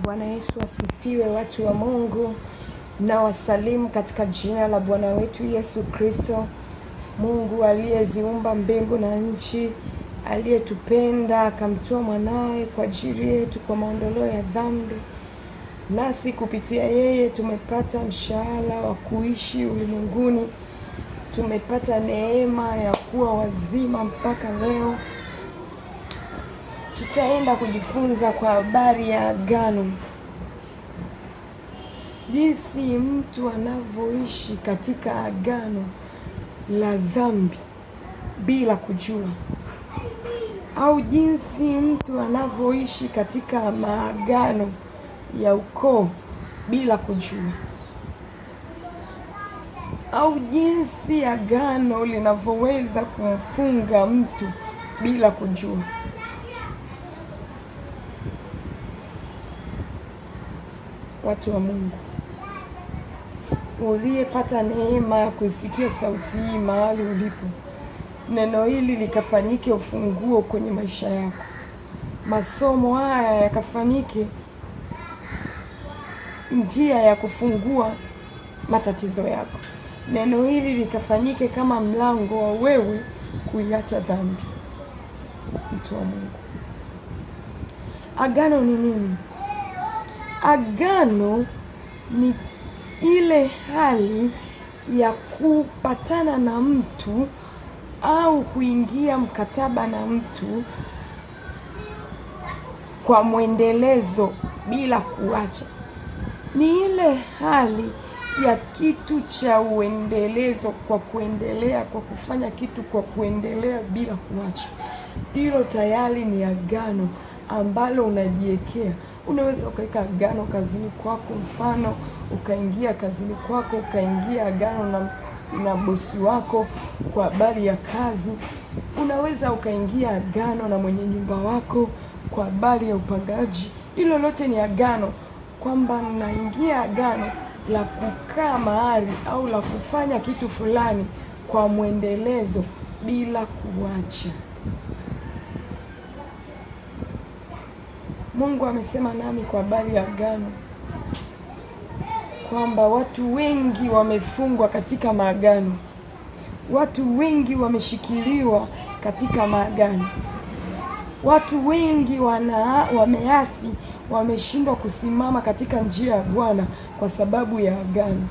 Bwana Yesu asifiwe, watu wa Mungu, na wasalimu katika jina la Bwana wetu Yesu Kristo. Mungu aliyeziumba mbingu na nchi, aliyetupenda akamtoa mwanae kwa ajili yetu kwa maondoleo ya dhambi, nasi kupitia yeye tumepata mshahara wa kuishi ulimwenguni. Tumepata neema ya kuwa wazima mpaka leo. Tutaenda kujifunza kwa habari ya agano, jinsi mtu anavyoishi katika agano la dhambi bila kujua, au jinsi mtu anavyoishi katika maagano ya ukoo bila kujua, au jinsi agano linavyoweza kumfunga mtu bila kujua. Watu wa Mungu, uliyepata neema ya kusikia sauti hii mahali ulipo, neno hili likafanyike ufunguo kwenye maisha yako. Masomo haya yakafanyike njia ya kufungua matatizo yako. Neno hili likafanyike kama mlango wa wewe kuiacha dhambi. Mtu wa Mungu, agano ni nini? Agano ni ile hali ya kupatana na mtu au kuingia mkataba na mtu kwa mwendelezo bila kuacha. Ni ile hali ya kitu cha uendelezo, kwa kuendelea, kwa kufanya kitu kwa kuendelea bila kuacha. Hilo tayari ni agano ambalo unajiwekea. Unaweza ukaweka agano kazini kwako, mfano ukaingia kazini kwako, ukaingia agano na bosi wako kwa habari ya kazi. Unaweza ukaingia agano na mwenye nyumba wako kwa habari ya upangaji. Hilo lote ni agano, kwamba naingia agano la kukaa mahali au la kufanya kitu fulani kwa mwendelezo bila kuacha. Mungu amesema nami kwa habari ya agano kwamba watu wengi wamefungwa katika maagano. Watu wengi wameshikiliwa katika maagano. Watu wengi wameasi, wameshindwa kusimama katika njia ya Bwana kwa sababu ya agano.